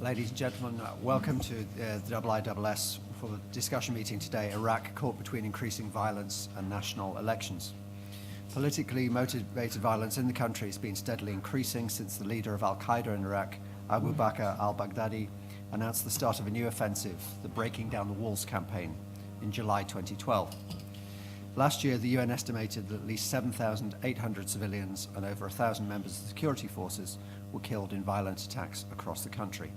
Ladies and gentlemen, welcome to the IISS for the discussion meeting today, Iraq caught between increasing violence and national elections. Politically motivated violence in the country has been steadily increasing since the leader of al-Qaeda in Iraq, Bakr al-Baghdadi, announced the start of a new offensive, the Breaking Down the Walls campaign, in July 2012. Last year, the UN estimated that at least 7,800 civilians and over 1,000 members of the security forces were killed in violent attacks across the country.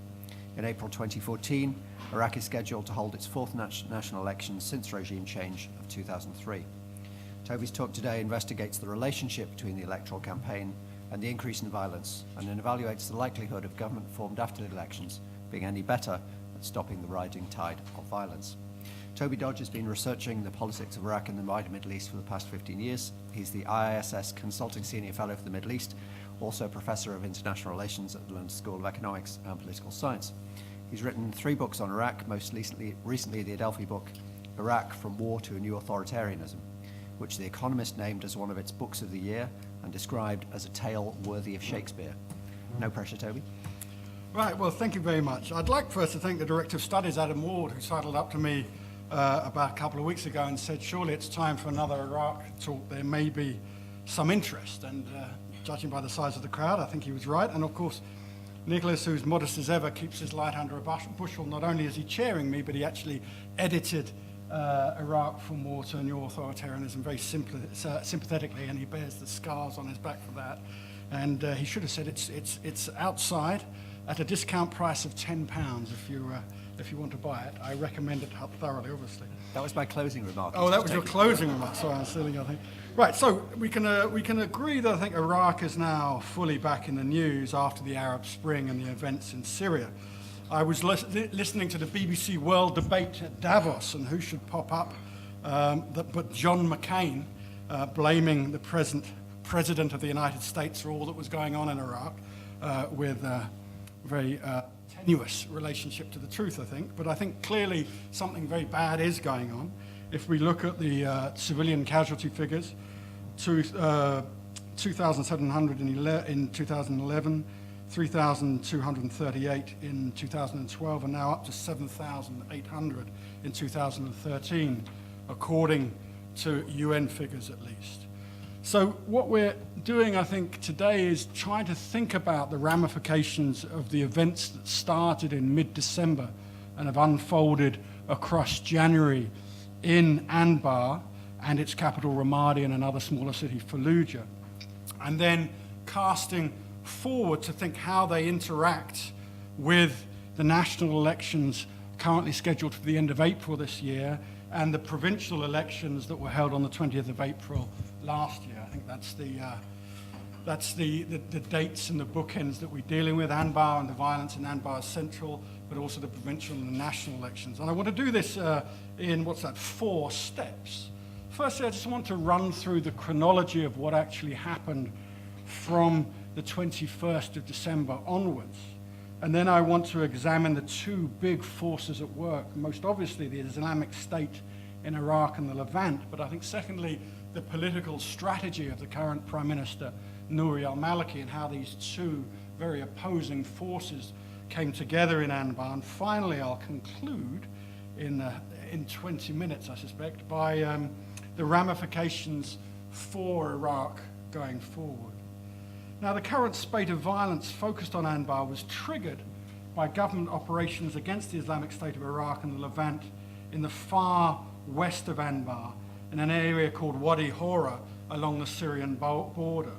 In April 2014, Iraq is scheduled to hold its fourth national election since regime change of 2003. Toby's talk today investigates the relationship between the electoral campaign and the increase in violence, and evaluates the likelihood of government formed after the elections being any better at stopping the rising tide of violence. Toby Dodge has been researching the politics of Iraq and the wider Middle East for the past 15 years. He's the IISS Consulting Senior Fellow for the Middle East, also Professor of International Relations at the London School of Economics and Political Science. He's written 3 books on Iraq, most recently the Adelphi book, Iraq from War to a New Authoritarianism, which The Economist named as one of its books of the year and described as a tale worthy of Shakespeare. No pressure, Toby. Right, well, thank you very much. I'd like first to thank the Director of Studies, Adam Ward, who sidled up to me about a couple of weeks ago and said, surely it's time for another Iraq talk. There may be some interest. And judging by the size of the crowd, I think he was right. And of course, Nicholas, who's modest as ever, keeps his light under a bushel. Not only is he chairing me, but he actually edited Iraq from War to a New Authoritarianism very sympathetically, and he bears the scars on his back for that. And he should have said it's outside at a discount price of £10 if you want to buy it. I recommend it thoroughly, obviously. That was my closing remark. Oh, that was your closing remark. Sorry, I'm stealing your thing. Right, so we can agree that I think Iraq is now fully back in the news after the Arab Spring and the events in Syria. I was listening to the BBC World Debate at Davos, and who should pop up but John McCain, blaming the present President of the United States for all that was going on in Iraq, with a very tenuous relationship to the truth, I think. But I think clearly something very bad is going on. If we look at the civilian casualty figures, 2,700 in 2011, 3,238 in 2012, and now up to 7,800 in 2013, according to UN figures at least. So what we're doing, I think, today is trying to think about the ramifications of the events that started in mid-December and have unfolded across January in Anbar and its capital Ramadi and another smaller city, Fallujah, and then casting forward to think how they interact with the national elections currently scheduled for the end of April this year and the provincial elections that were held on the 20th of April last year. I think that's the dates and the bookends that we're dealing with. Anbar and the violence in Anbar is central, but also the provincial and the national elections. And I want to do this in, 4 steps. Firstly, I just want to run through the chronology of what actually happened from the 21st of December onwards. And then I want to examine the 2 big forces at work, most obviously the Islamic State in Iraq and the Levant, but I think secondly, the political strategy of the current Prime Minister, Nouri al-Maliki, and how these 2 very opposing forces came together in Anbar. And finally, I'll conclude in 20 minutes, I suspect, by the ramifications for Iraq going forward. Now, the current spate of violence focused on Anbar was triggered by government operations against the Islamic State of Iraq and the Levant in the far west of Anbar, in an area called Wadi Hora along the Syrian border.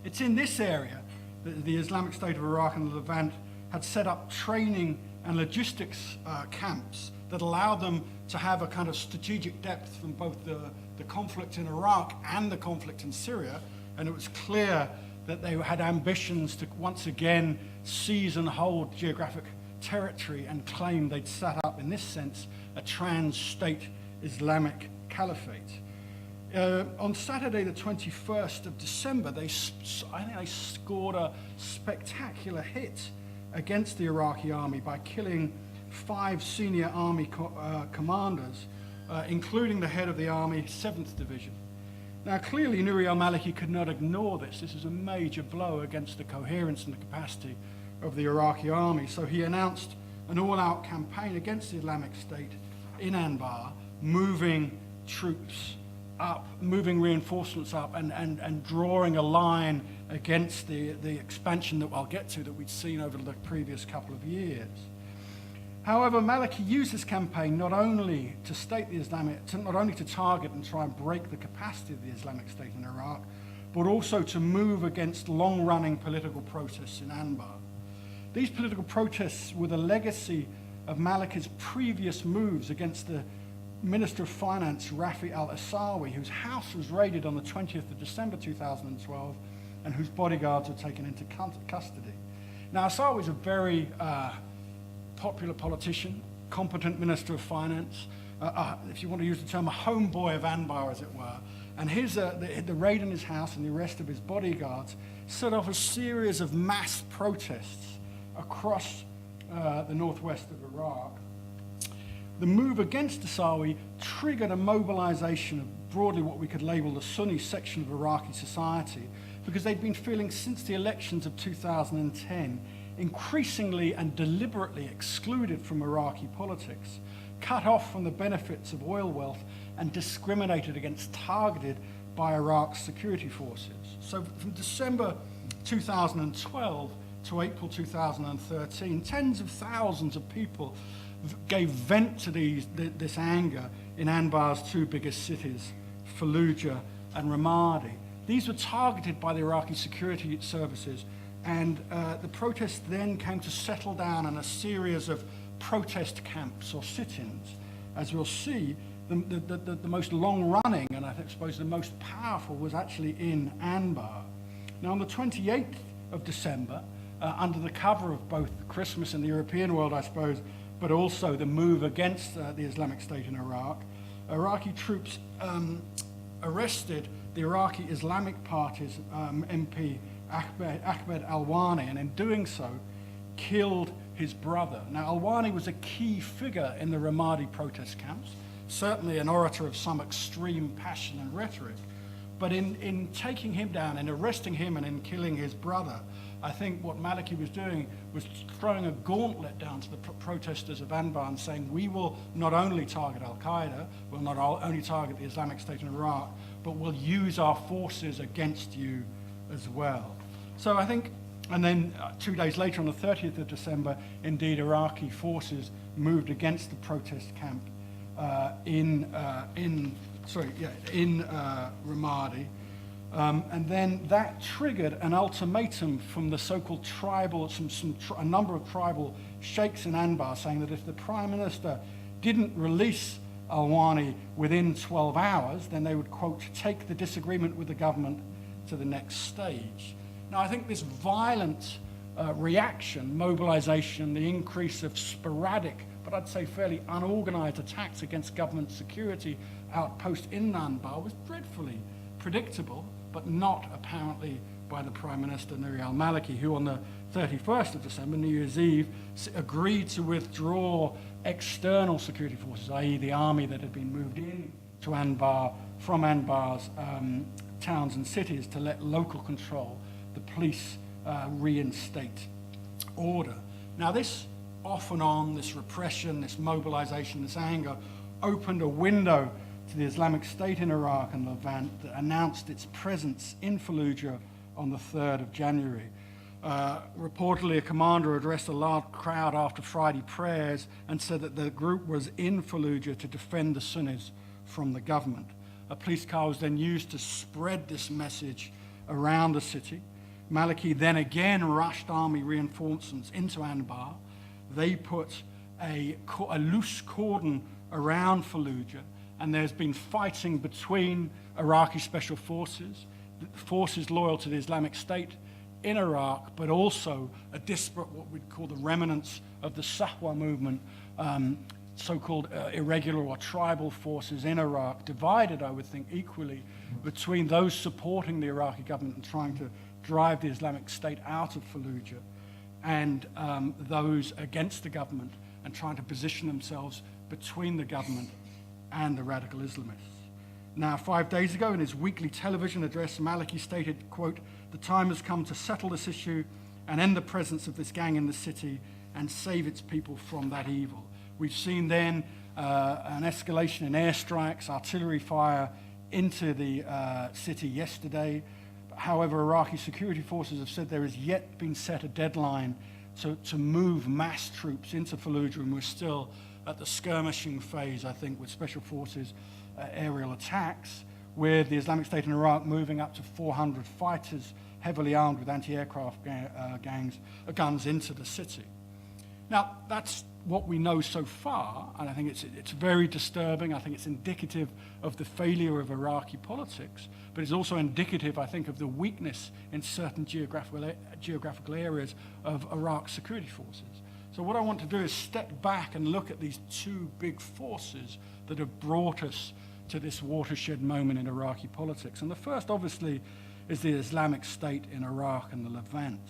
It's in this area that the Islamic State of Iraq and the Levant had set up training and logistics camps that allowed them to have a kind of strategic depth from both the conflict in Iraq and the conflict in Syria, and it was clear that they had ambitions to once again seize and hold geographic territory and claim they'd set up, in this sense, a trans-state Islamic caliphate. On Saturday, the 21st of December, I think they scored a spectacular hit against the Iraqi army by killing 5 senior army commanders, including the head of the army 7th Division. Now, clearly, Nouri al-Maliki could not ignore this. This is a major blow against the coherence and the capacity of the Iraqi army. So he announced an all-out campaign against the Islamic State in Anbar, moving troops up, moving reinforcements up, and drawing a line against the expansion that I'll get to that we'd seen over the previous couple of years. However, Maliki used this campaign not only to target and try and break the capacity of the Islamic State in Iraq, but also to move against long-running political protests in Anbar. These political protests were the legacy of Maliki's previous moves against the Minister of Finance, Rafi al-Asawi, whose house was raided on the 20th of December 2012 and whose bodyguards were taken into custody. Now, Asawi is a very popular politician, competent Minister of Finance, if you want to use the term, a homeboy of Anbar, as it were. And the raid in his house and the arrest of his bodyguards set off a series of mass protests across the northwest of Iraq. The move against Asawi triggered a mobilization of broadly what we could label the Sunni section of Iraqi society, because they'd been feeling since the elections of 2010 increasingly and deliberately excluded from Iraqi politics, cut off from the benefits of oil wealth, and discriminated against, targeted by Iraq's security forces. So from December 2012 to April 2013, tens of thousands of people gave vent to this anger in Anbar's two biggest cities, Fallujah and Ramadi. These were targeted by the Iraqi security services, and the protests then came to settle down in a series of protest camps or sit-ins. As we'll see, the most long-running, and I suppose the most powerful, was actually in Anbar. Now, on the 28th of December, under the cover of both Christmas in the European world, I suppose, but also the move against the Islamic State in Iraq, Iraqi troops arrested the Iraqi Islamic Party's MP Ahmed Alwani, and in doing so, killed his brother. Now, Alwani was a key figure in the Ramadi protest camps, certainly an orator of some extreme passion and rhetoric. But in taking him down, in arresting him and in killing his brother, I think what Maliki was doing was throwing a gauntlet down to the protesters of Anbar and saying, we will not only target al-Qaeda, we'll not only target the Islamic State in Iraq, but we'll use our forces against you as well. So I think, and then 2 days later, on the 30th of December, indeed, Iraqi forces moved against the protest camp in Ramadi. And then that triggered an ultimatum from the so-called tribal, a number of tribal sheikhs in Anbar, saying that if the Prime Minister didn't release Alwani within 12 hours, then they would, quote, take the disagreement with the government to the next stage. Now, I think this violent reaction, mobilization, the increase of sporadic, but I'd say fairly unorganized attacks against government security outposts in Anbar was dreadfully predictable, but not apparently by the Prime Minister Nouri al-Maliki, who on the 31st of December, New Year's Eve, agreed to withdraw external security forces, i.e. the army that had been moved in to Anbar from Anbar's towns and cities, to let local control, the police, reinstate order. Now, this off and on, this repression, this mobilization, this anger, opened a window to the Islamic State in Iraq and Levant that announced its presence in Fallujah on the 3rd of January. Reportedly, a commander addressed a large crowd after Friday prayers and said that the group was in Fallujah to defend the Sunnis from the government. A police car was then used to spread this message around the city. Maliki then again rushed army reinforcements into Anbar. They put a loose cordon around Fallujah, and there's been fighting between Iraqi special forces, forces loyal to the Islamic State in Iraq, but also a disparate, what we'd call the remnants of the Sahwa movement, so-called irregular or tribal forces in Iraq, divided, I would think, equally between those supporting the Iraqi government and trying to drive the Islamic State out of Fallujah, and those against the government and trying to position themselves between the government and the radical Islamists. Now, 5 days ago, in his weekly television address, Maliki stated, quote, "The time has come to settle this issue and end the presence of this gang in the city and save its people from that evil. We've seen then an escalation in airstrikes, artillery fire into the city yesterday. However, Iraqi security forces have said there has yet been set a deadline to move mass troops into Fallujah, and we're still at the skirmishing phase, I think, with special forces aerial attacks, with the Islamic State in Iraq moving up to 400 fighters heavily armed with anti-aircraft guns into the city. Now, that's what we know so far, and I think it's very disturbing. I think it's indicative of the failure of Iraqi politics, but it's also indicative, I think, of the weakness in certain geographical areas of Iraq's security forces. So what I want to do is step back and look at these two big forces that have brought us to this watershed moment in Iraqi politics. And the first, obviously, is the Islamic State in Iraq and the Levant.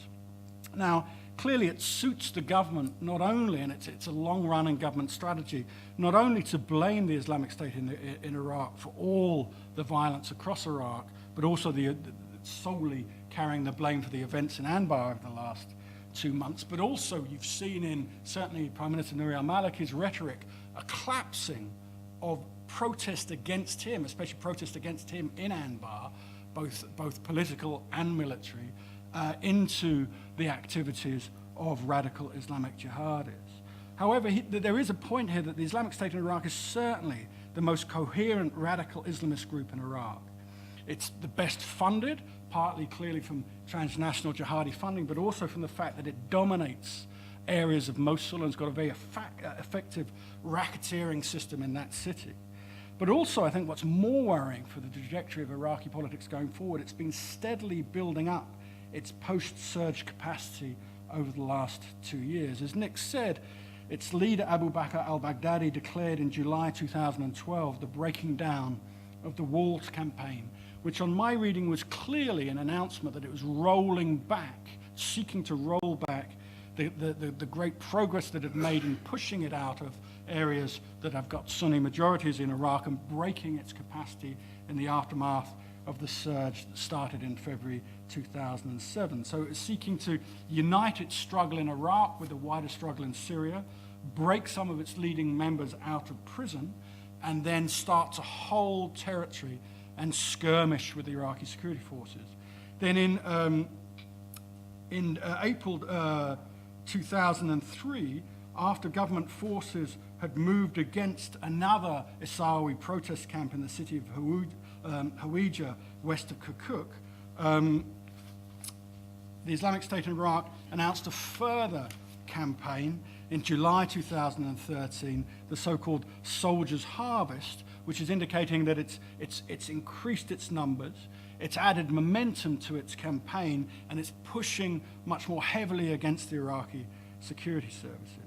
Now, clearly it suits the government not only, and it's a long-running government strategy, not only to blame the Islamic State in Iraq for all the violence across Iraq, but also solely carrying the blame for the events in Anbar over the last 2 months. But also you've seen in, certainly Prime Minister Nouri al-Maliki's rhetoric, a collapsing of protest against him, especially protest against him in Anbar, both political and military, into the activities of radical Islamic jihadis. However, there is a point here that the Islamic State in Iraq is certainly the most coherent radical Islamist group in Iraq. It's the best funded, partly clearly from transnational jihadi funding, but also from the fact that it dominates areas of Mosul and has got a very effective racketeering system in that city. But also, I think what's more worrying for the trajectory of Iraqi politics going forward, it's been steadily building up its post-surge capacity over the last 2 years. As Nick said, its leader, Abu Bakr al-Baghdadi, declared in July 2012 the breaking down of the Walls campaign, which on my reading was clearly an announcement that it was rolling back, seeking to roll back the great progress that it made in pushing it out of areas that have got Sunni majorities in Iraq and breaking its capacity in the aftermath of the surge that started in February 2007. So it's seeking to unite its struggle in Iraq with the wider struggle in Syria, break some of its leading members out of prison, and then start to hold territory and skirmish with the Iraqi security forces. Then in April 2003, after government forces had moved against another Isawi protest camp in the city of Hawija, west of Kirkuk, the Islamic State in Iraq announced a further campaign in July 2013, the so-called Soldiers' Harvest, which is indicating that it's increased its numbers, it's added momentum to its campaign, and it's pushing much more heavily against the Iraqi security services.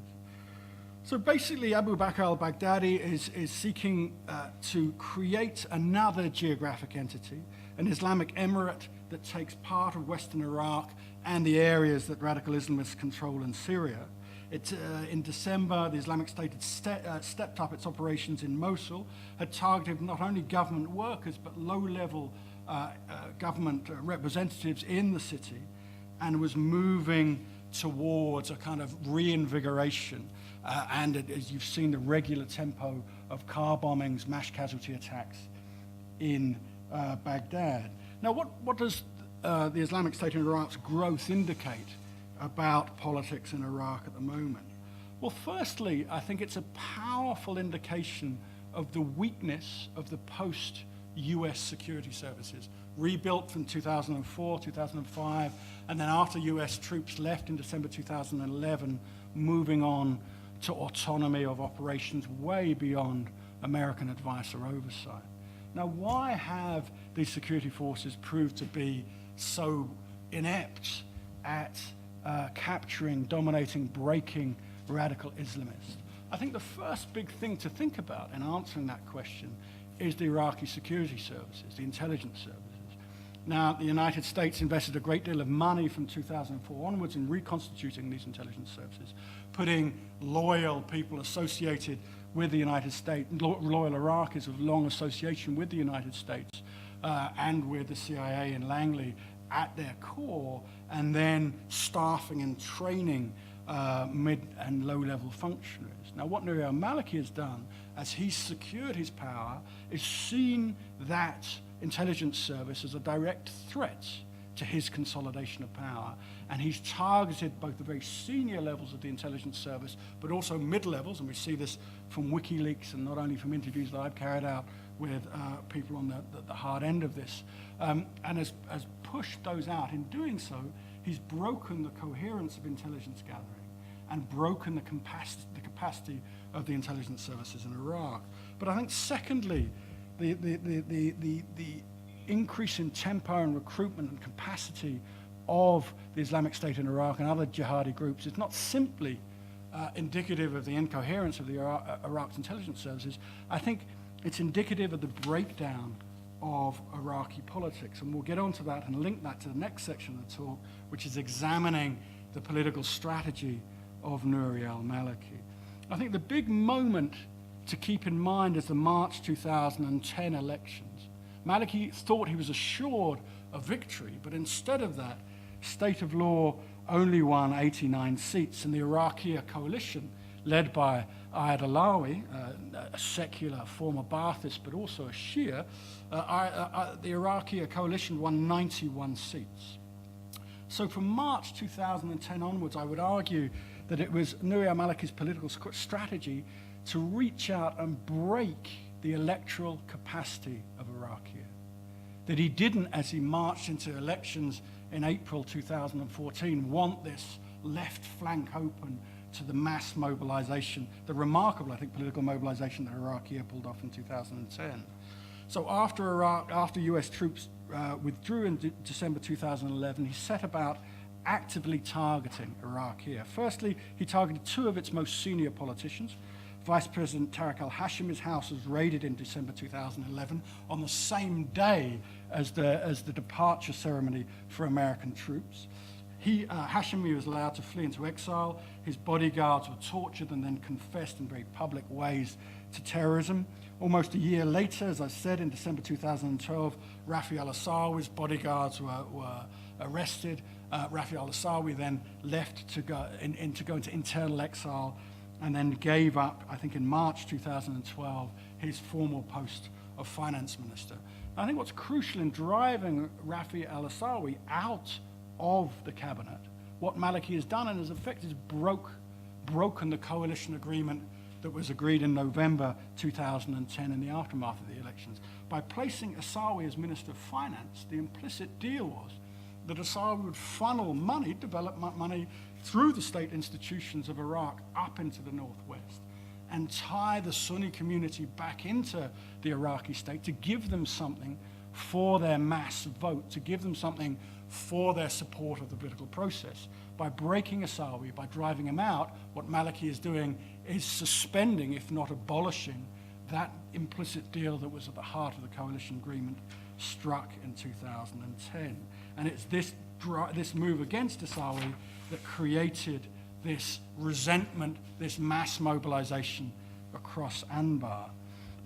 So basically, Abu Bakr al-Baghdadi is seeking to create another geographic entity, an Islamic emirate that takes part of Western Iraq and the areas that radical Islamists control in Syria. In December, the Islamic State had stepped up its operations in Mosul, had targeted not only government workers but low-level government representatives in the city, and was moving towards a kind of reinvigoration. As you've seen, the regular tempo of car bombings, mass casualty attacks in Baghdad. Now, what does the Islamic State in Iraq's growth indicate about politics in Iraq at the moment? Well, firstly, I think it's a powerful indication of the weakness of the post-US security services, rebuilt from 2004, 2005, and then after US troops left in December 2011, moving on to autonomy of operations way beyond American advice or oversight. Now, why have these security forces proved to be so inept at capturing, dominating, breaking radical Islamists? I think the first big thing to think about in answering that question is the Iraqi security services, the intelligence services. Now, the United States invested a great deal of money from 2004 onwards in reconstituting these intelligence services, putting loyal people associated with the United States, loyal Iraqis of long association with the United States and with the CIA in Langley at their core, and then staffing and training mid and low-level functionaries. Now, what Nouri al-Maliki has done, as he's secured his power, is seen that intelligence service as a direct threat to his consolidation of power, and he's targeted both the very senior levels of the intelligence service, but also mid-levels, and we see this from WikiLeaks and not only from interviews that I've carried out with people on the hard end of this, and has pushed those out. In doing so, he's broken the coherence of intelligence gathering and broken the capacity of the intelligence services in Iraq. But I think secondly, the increase in tempo and recruitment and capacity of the Islamic State in Iraq and other jihadi groups is not simply indicative of the incoherence of the Iraq's intelligence services. I think it's indicative of the breakdown of Iraqi politics. And we'll get onto that and link that to the next section of the talk, which is examining the political strategy of Nouri al-Maliki. I think the big moment to keep in mind is the March 2010 elections. Maliki thought he was assured of victory, but instead of that, State of Law only won 89 seats, and the Iraqi coalition, led by Ayad Alawi, a secular former Ba'athist but also a Shia, the Iraqi coalition won 91 seats. So from March 2010 onwards, I would argue that it was Nouri al-Maliki's political strategy to reach out and break the electoral capacity of Iraq here. That he didn't, as he marched into elections in April 2014, want this left flank open to the mass mobilization, the remarkable, I think, political mobilization that Iraq here pulled off in 2010. So after US troops withdrew in December 2011, he set about actively targeting Iraq here. Firstly, he targeted two of its most senior politicians. Vice President Tariq al-Hashimi's house was raided in December 2011 on the same day as the departure ceremony for American troops. Hashimi was allowed to flee into exile. His bodyguards were tortured and then confessed in very public ways to terrorism. Almost a year later, as I said, in December 2012, Rafi al-Asawi's bodyguards were arrested. Rafi al-Asawi then left to go into internal exile and then gave up, I think in March 2012, his formal post of finance minister. I think what's crucial in driving Rafi al-Asawi out of the cabinet, what Maliki has done in his effect is broken the coalition agreement that was agreed in November 2010 in the aftermath of the elections. By placing Asawi as Minister of Finance, the implicit deal was that Asawi would funnel money, development money, through the state institutions of Iraq up into the northwest and tie the Sunni community back into the Iraqi state to give them something for their mass vote, to give them something for their support of the political process. By breaking Asawi, by driving him out, what Maliki is doing is suspending, if not abolishing, that implicit deal that was at the heart of the coalition agreement struck in 2010. And it's this move against Asawi that created this resentment, this mass mobilization across Anbar.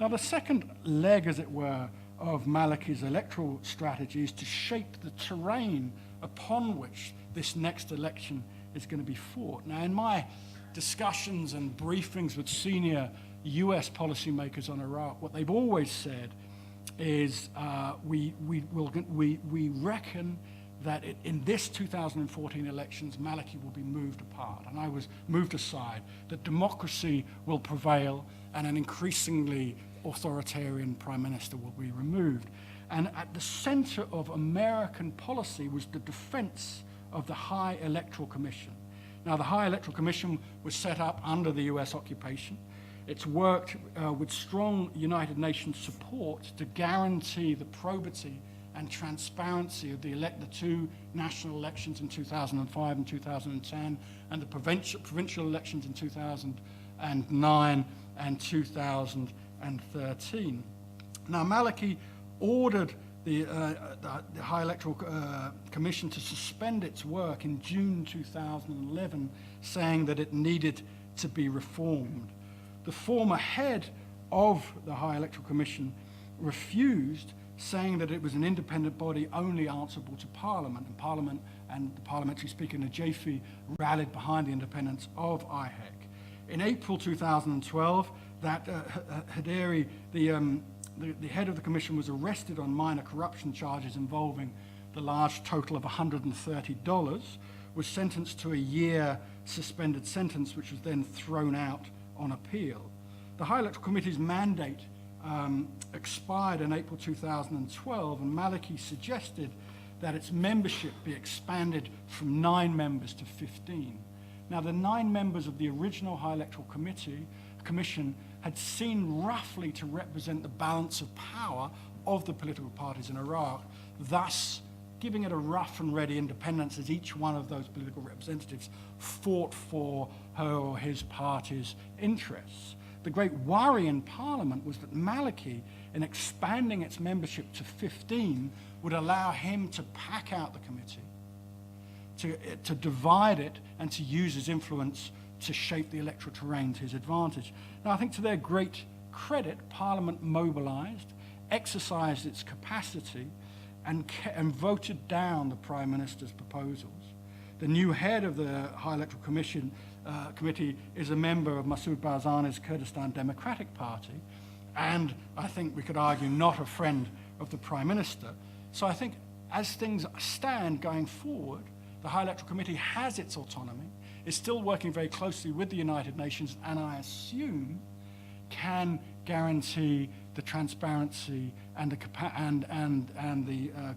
Now, the second leg, as it were, of Maliki's electoral strategy is to shape the terrain upon which this next election is going to be fought. Now, in my discussions and briefings with senior US policymakers on Iraq, what they've always said is we reckon that in this 2014 elections, Maliki will be moved apart, and I was moved aside, that democracy will prevail and an increasingly authoritarian prime minister will be removed. And at the center of American policy was the defense of the High Electoral Commission. Now, the High Electoral Commission was set up under the US occupation. It's worked with strong United Nations support to guarantee the probity and transparency of the two national elections in 2005 and 2010, and the provincial elections in 2009 and 2013. Now, Maliki ordered the High Electoral Commission to suspend its work in June 2011, saying that it needed to be reformed. The former head of the High Electoral Commission refused saying that it was an independent body only answerable to Parliament, and the parliamentary speaker, Najafi, rallied behind the independence of IHEC. In April 2012, that Haderi, the head of the commission, was arrested on minor corruption charges involving the large total of $130, was sentenced to a year suspended sentence, which was then thrown out on appeal. The High Electoral Committee's mandate expired in April 2012, and Maliki suggested that its membership be expanded from 9 members to 15. Now, the 9 members of the original High Electoral Commission had seen roughly to represent the balance of power of the political parties in Iraq, thus giving it a rough and ready independence as each one of those political representatives fought for her or his party's interests. The great worry in Parliament was that Maliki, in expanding its membership to 15, would allow him to pack out the committee, to divide it, and to use his influence to shape the electoral terrain to his advantage. Now, I think to their great credit, Parliament mobilized, exercised its capacity, and voted down the Prime Minister's proposals. The new head of the High Electoral Committee is a member of Masoud Barzani's Kurdistan Democratic Party, and I think we could argue not a friend of the Prime Minister. So I think as things stand going forward, the High Electoral Committee has its autonomy, is still working very closely with the United Nations, and I assume can guarantee the transparency and the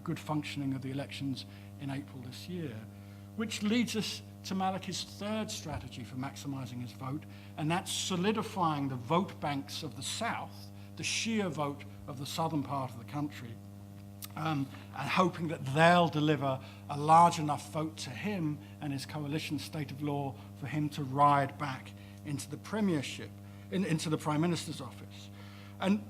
good functioning of the elections in April this year. Which leads us to Maliki's third strategy for maximizing his vote, and that's solidifying the vote banks of the south, the Shia vote of the southern part of the country, and hoping that they'll deliver a large enough vote to him and his coalition state of law for him to ride back into the premiership, into the Prime Minister's office. And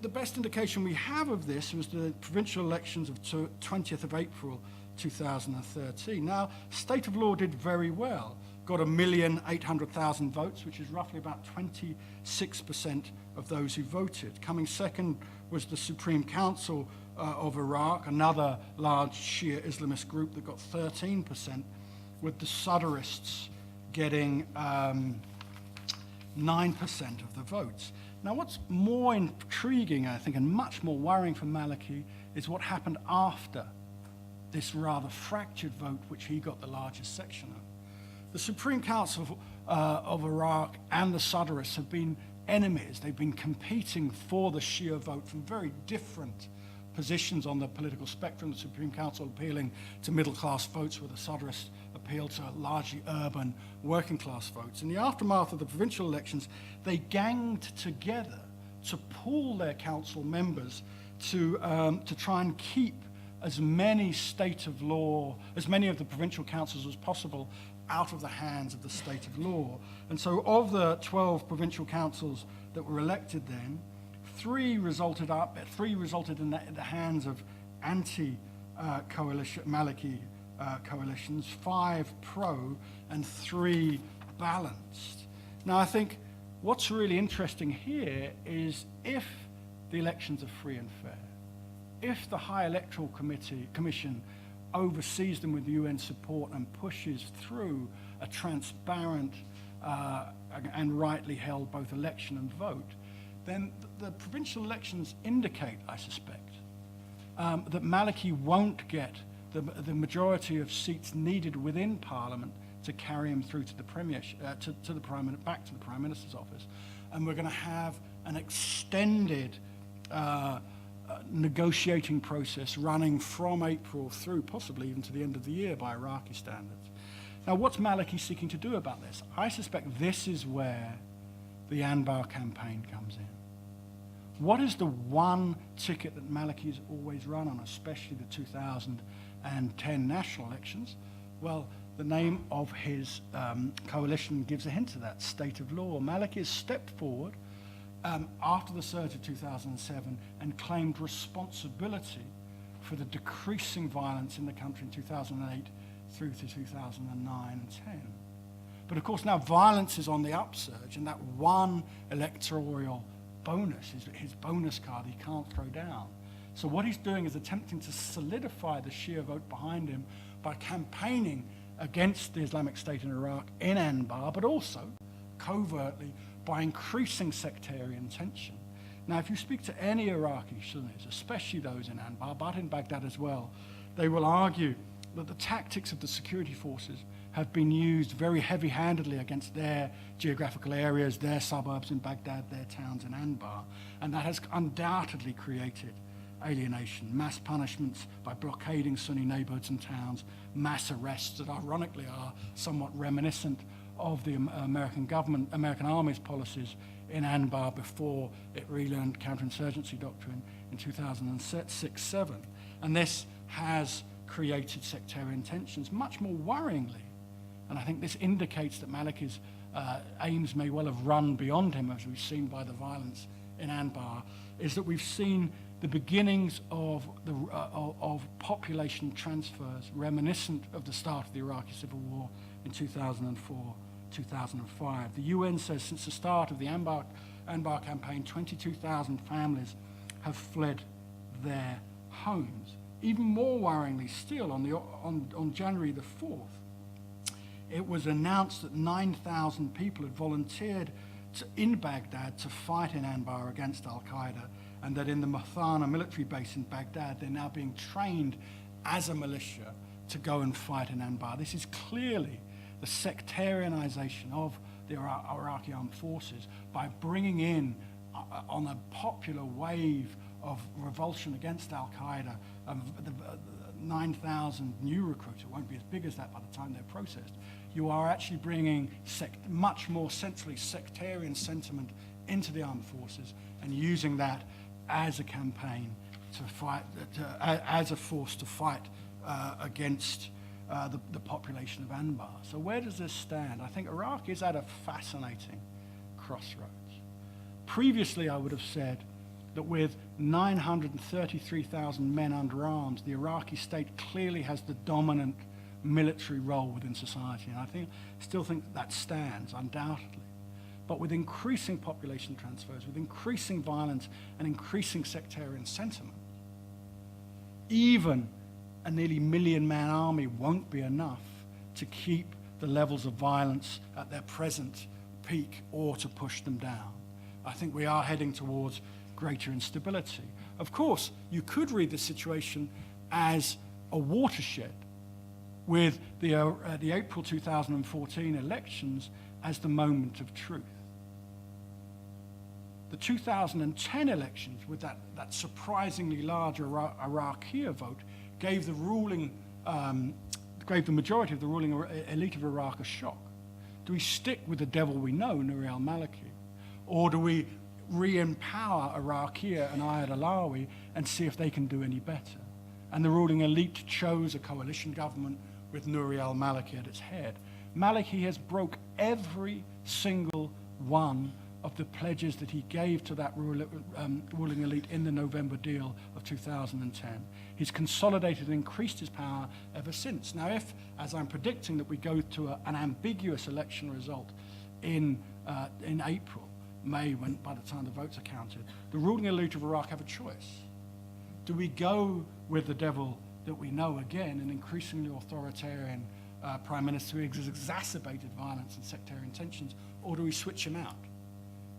the best indication we have of this was the provincial elections of 20th of April 2013. Now, state of law did very well, got 1,800,000 votes, which is roughly about 26% of those who voted. Coming second was the Supreme Council of Iraq, another large Shia Islamist group that got 13%, with the Sadrists getting 9% of the votes. Now, what's more intriguing, I think, and much more worrying for Maliki is what happened after this rather fractured vote, which he got the largest section of. The Supreme Council of Iraq and the Sadrists have been enemies. They've been competing for the Shia vote from very different positions on the political spectrum. The Supreme Council appealing to middle-class votes, where the Sadrists appealed to largely urban working-class votes. In the aftermath of the provincial elections, they ganged together to pool their council members to try and keep as many state of law, as many of the provincial councils as possible out of the hands of the state of law. And so of the 12 provincial councils that were elected then, three resulted in the hands of anti-coalition, Maliki coalitions, 5 pro and 3 balanced. Now, I think what's really interesting here is if the elections are free and fair, if the High Electoral Commission oversees them with UN support and pushes through a transparent and rightly held both election and vote, then the provincial elections indicate, I suspect, that Maliki won't get the majority of seats needed within Parliament to carry him through to the premiership, back to the Prime Minister's office, and we're going to have an extended negotiating process running from April through possibly even to the end of the year by Iraqi standards. Now, what's Maliki seeking to do about this? I suspect this is where the Anbar campaign comes in. What is the one ticket that Maliki has always run on, especially the 2010 national elections? Well, the name of his coalition gives a hint of that, state of law. Maliki has stepped forward after the surge of 2007 and claimed responsibility for the decreasing violence in the country in 2008 through to 2009 and 10. But of course now violence is on the upsurge, and that one electoral bonus is his bonus card he can't throw down. So what he's doing is attempting to solidify the Shia vote behind him by campaigning against the Islamic State in Iraq in Anbar, but also covertly by increasing sectarian tension. Now, if you speak to any Iraqi Sunnis, especially those in Anbar, but in Baghdad as well, they will argue that the tactics of the security forces have been used very heavy-handedly against their geographical areas, their suburbs in Baghdad, their towns in Anbar, and that has undoubtedly created alienation, mass punishments by blockading Sunni neighborhoods and towns, mass arrests that ironically are somewhat reminiscent of the American Army's policies in Anbar before it relearned counterinsurgency doctrine in 2006-07. And this has created sectarian tensions. Much more worryingly, and I think this indicates that Maliki's aims may well have run beyond him, as we've seen by the violence in Anbar, is that we've seen the beginnings of population transfers reminiscent of the start of the Iraqi civil war in 2004, 2005. The UN says since the start of the Anbar campaign, 22,000 families have fled their homes. Even more worryingly still, on January the 4th, it was announced that 9,000 people had volunteered in Baghdad to fight in Anbar against al-Qaeda, and that in the Mathana military base in Baghdad, they're now being trained as a militia to go and fight in Anbar. This is clearly the sectarianization of the Iraqi armed forces by bringing in, on a popular wave of revulsion against al-Qaeda, 9,000 new recruits. It won't be as big as that by the time they're processed. You are actually bringing much more centrally sectarian sentiment into the armed forces and using that as a campaign to fight, as a force to fight against the population of Anbar. So where does this stand? I think Iraq is at a fascinating crossroads. Previously, I would have said that with 933,000 men under arms, the Iraqi state clearly has the dominant military role within society, and I still think that stands, undoubtedly. But with increasing population transfers, with increasing violence and increasing sectarian sentiment, even a nearly million-man army won't be enough to keep the levels of violence at their present peak or to push them down. I think we are heading towards greater instability. Of course, you could read the situation as a watershed, with the April 2014 elections as the moment of truth. The 2010 elections, with that surprisingly large Iraqi vote, gave the majority of the ruling elite of Iraq a shock. Do we stick with the devil we know, Nouri al-Maliki, or do we re-empower Iraqi and Ayad Alawi and see if they can do any better? And the ruling elite chose a coalition government with Nouri al-Maliki at its head. Maliki has broke every single one of the pledges that he gave to that ruling elite in the November deal of 2010. He's consolidated and increased his power ever since. Now, if, as I'm predicting, that we go to an ambiguous election result in April, May, by the time the votes are counted, the ruling elite of Iraq have a choice. Do we go with the devil that we know again, an increasingly authoritarian prime minister who has exacerbated violence and sectarian tensions, or do we switch him out?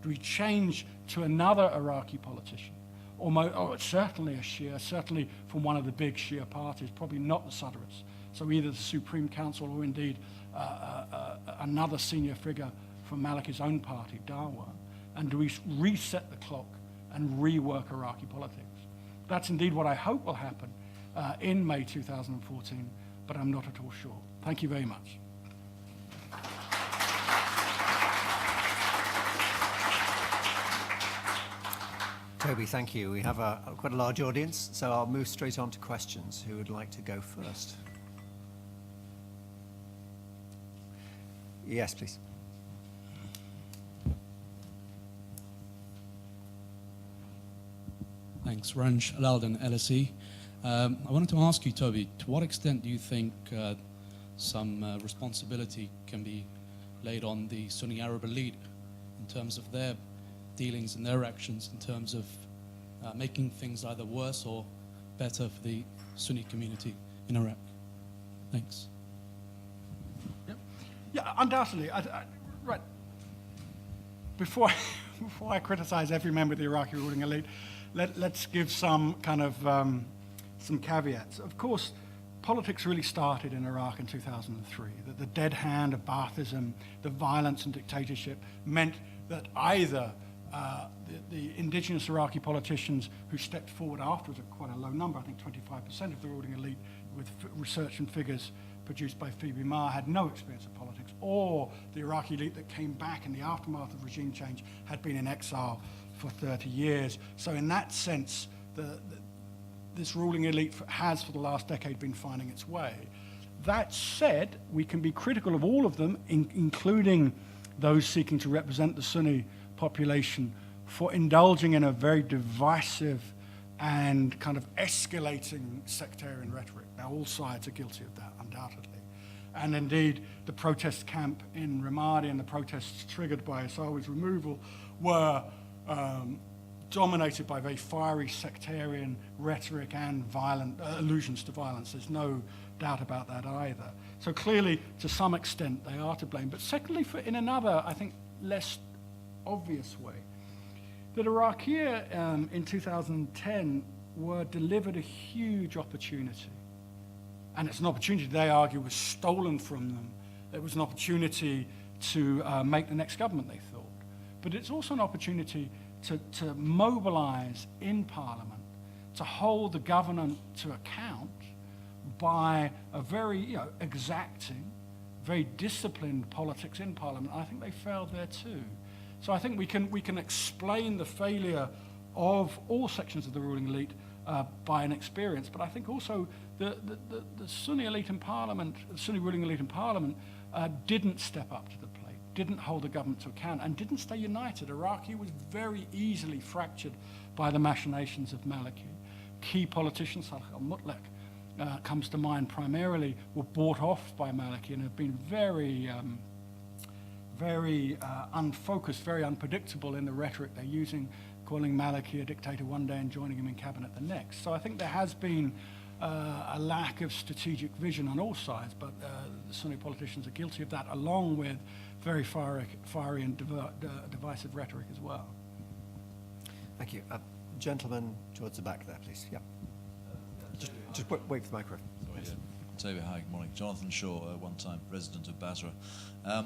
Do we change to another Iraqi politician, or certainly a Shia, certainly from one of the big Shia parties, probably not the Sadrists, so either the Supreme Council or indeed another senior figure from Maliki's own party, Darwa? And do we reset the clock and rework Iraqi politics? That's indeed what I hope will happen in May 2014, but I'm not at all sure. Thank you very much. Toby, thank you. We have quite a large audience, so I'll move straight on to questions. Who would like to go first? Yes, please. Thanks. Ranj Alaldan, LSE. I wanted to ask you, Toby, to what extent do you think some responsibility can be laid on the Sunni Arab elite in terms of their dealings and their actions in terms of making things either worse or better for the Sunni community in Iraq? Thanks. Yeah, undoubtedly. Right. Before I criticize every member of the Iraqi ruling elite, let's give some kind of some caveats. Of course, politics really started in Iraq in 2003. That the dead hand of Baathism, the violence and dictatorship meant that either the indigenous Iraqi politicians who stepped forward afterwards, at quite a low number, I think 25% of the ruling elite, with research and figures produced by Phoebe Ma, had no experience of politics, or the Iraqi elite that came back in the aftermath of regime change had been in exile for 30 years. So in that sense, this ruling elite has for the last decade been finding its way. That said, we can be critical of all of them, including those seeking to represent the Sunni population, for indulging in a very divisive and kind of escalating sectarian rhetoric. Now, all sides are guilty of that, undoubtedly. And indeed, the protest camp in Ramadi and the protests triggered by Assawi's removal were dominated by very fiery sectarian rhetoric and violent allusions to violence. There's no doubt about that either. So clearly, to some extent, they are to blame. But secondly, in another, I think, less obvious way, that Iraqi in 2010 were delivered a huge opportunity. And it's an opportunity they argue was stolen from them. It was an opportunity to make the next government, they thought. But it's also an opportunity to mobilize in Parliament, to hold the government to account by a very exacting, very disciplined politics in Parliament. I think they failed there too. So I think we can explain the failure of all sections of the ruling elite by an experience, but I think also the Sunni elite in Parliament, the Sunni ruling elite in Parliament, didn't step up to the plate, didn't hold the government to account, and didn't stay united. Iraqi was very easily fractured by the machinations of Maliki. Key politicians, Salih al-Mutlaq comes to mind primarily, were bought off by Maliki and have been very unfocused, very unpredictable in the rhetoric they're using, calling Maliki a dictator one day and joining him in cabinet the next. So I think there has been a lack of strategic vision on all sides, but the Sunni politicians are guilty of that, along with very fiery and divisive rhetoric as well. Thank you. Gentleman towards the back there, please. Yeah. Just wait for the microphone. Sorry, Toby, hi, good morning. Jonathan Shaw, one-time president of Basra. I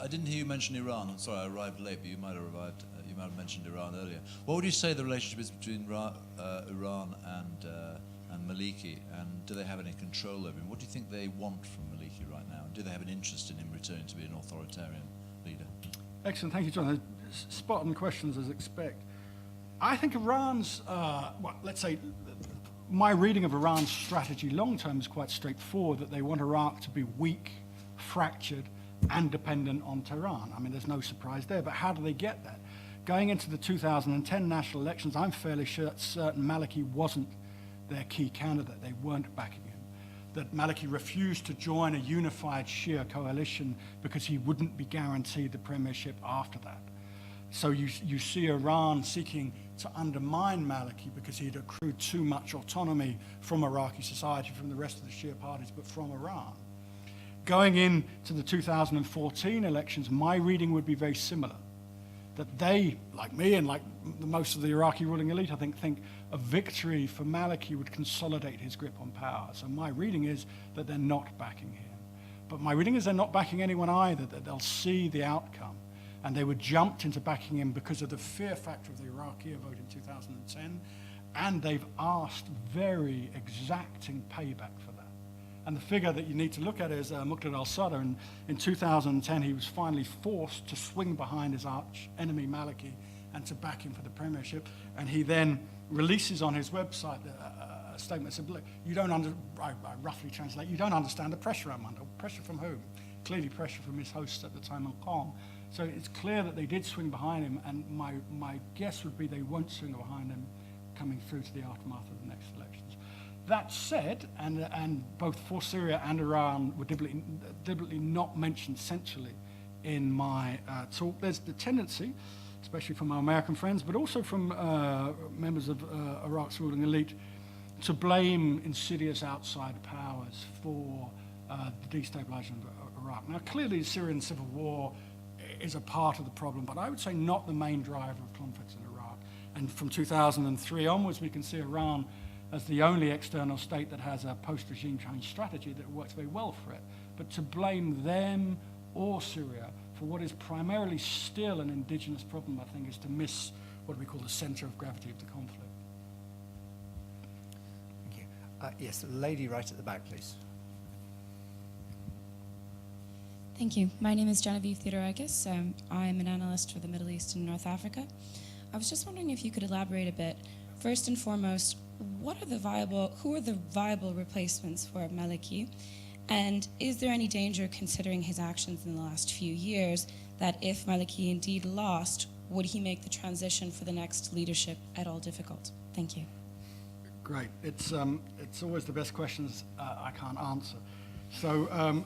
didn't hear you mention Iran. I'm sorry, I arrived late, but you might have mentioned Iran earlier. What would you say the relationship is between Iran and Maliki, and do they have any control over him? What do you think they want from Maliki right now? And do they have an interest in him returning to be an authoritarian leader? Excellent, thank you, John. Spot on questions as expect. I think Iran's, let's say, my reading of Iran's strategy long-term is quite straightforward, that they want Iraq to be weak, fractured, and dependent on Tehran. I mean, there's no surprise there, but how do they get that? Going into the 2010 national elections, I'm fairly certain Maliki wasn't their key candidate. They weren't backing him. That Maliki refused to join a unified Shia coalition because he wouldn't be guaranteed the premiership after that. So you see Iran seeking to undermine Maliki because he'd accrued too much autonomy from Iraqi society, from the rest of the Shia parties, but from Iran. Going into the 2014 elections, my reading would be very similar. That they, like me and like most of the Iraqi ruling elite, I think a victory for Maliki would consolidate his grip on power. So my reading is that they're not backing him. But my reading is they're not backing anyone either, that they'll see the outcome. And they were jumped into backing him because of the fear factor of the Iraqi vote in 2010. And they've asked very exacting payback for that. And the figure that you need to look at is Muqtada al-Sadr. In 2010, he was finally forced to swing behind his arch enemy Maliki and to back him for the premiership. And he then releases on his website a statement that said, look, I roughly translate, you don't understand the pressure I'm under. Pressure from whom? Clearly pressure from his hosts at the time, al-Qom. So it's clear that they did swing behind him, and my guess would be they won't swing behind him coming through to the aftermath of the next elections. That said, and both for Syria and Iran were deliberately not mentioned centrally in my talk, there's the tendency especially from our American friends, but also from members of Iraq's ruling elite, to blame insidious outside powers for the destabilization of Iraq. Now, clearly, the Syrian civil war is a part of the problem, but I would say not the main driver of conflicts in Iraq. And from 2003 onwards, we can see Iran as the only external state that has a post-regime change strategy that works very well for it. But to blame them or Syria for what is primarily still an indigenous problem, I think, is to miss what we call the center of gravity of the conflict. Thank you. Yes, the lady right at the back, please. Thank you. My name is Genevieve Theodorakis. I'm an analyst for the Middle East and North Africa. I was just wondering if you could elaborate a bit. First and foremost, who are the viable replacements for Maliki? And is there any danger, considering his actions in the last few years, that if Maliki indeed lost, would he make the transition for the next leadership at all difficult? Thank you. Great. It's always the best questions I can't answer. So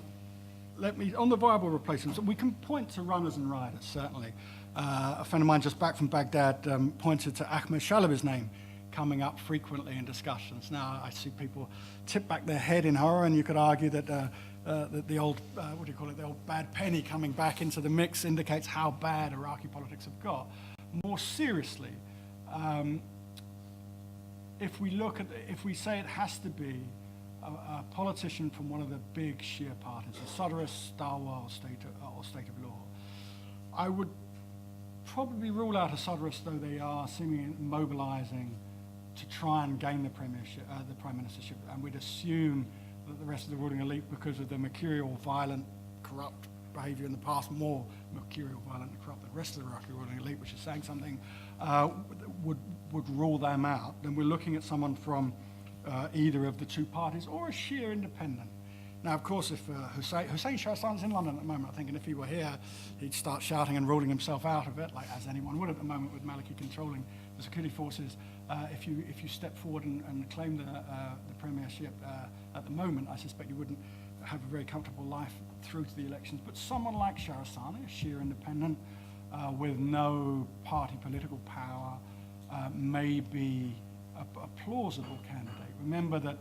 let me, on the viable replacements, we can point to runners and riders, certainly. A friend of mine just back from Baghdad pointed to Ahmed Shalabi's name coming up frequently in discussions. Now, I see people tip back their head in horror, and you could argue that the old, what do you call it, the old bad penny coming back into the mix indicates how bad Iraqi politics have got. More seriously, if we say it has to be a politician from one of the big Shia parties, a Sadrist, Dawa, or state of law, I would probably rule out a Sadrist, though they are seemingly mobilizing to try and gain the premiership, the prime ministership, and we'd assume that the rest of the ruling elite, because of the mercurial, violent, corrupt behavior in the past, more mercurial, violent, and corrupt than the rest of the Iraqi ruling elite, which is saying something, would rule them out. Then we're looking at someone from either of the two parties or a Shia independent. Now, of course, if Hussein Shahrazad's in London at the moment, I think, and if he were here, he'd start shouting and ruling himself out of it, like as anyone would at the moment with Maliki controlling the security forces. If you step forward and claim the premiership at the moment, I suspect you wouldn't have a very comfortable life through to the elections. But someone like Shahrazad, a Shia independent, with no party political power, may be a plausible candidate. Remember that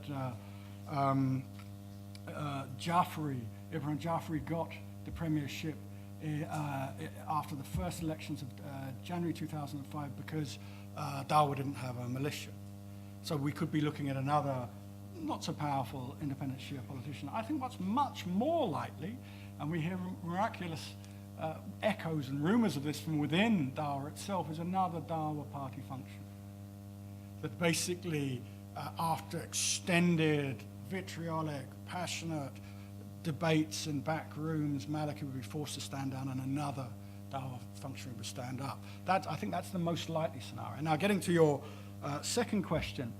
Ibrahim Jafari got the premiership after the first elections of January 2005 because Dawa didn't have a militia. So we could be looking at another not so powerful independent Shia politician. I think what's much more likely, and we hear miraculous echoes and rumors of this from within Dawa itself, is another Dawa party function. That basically, after extended, vitriolic, passionate debates in back rooms, Maliki would be forced to stand down and another Dawa functionary would stand up. I think that's the most likely scenario. Now, getting to your second question,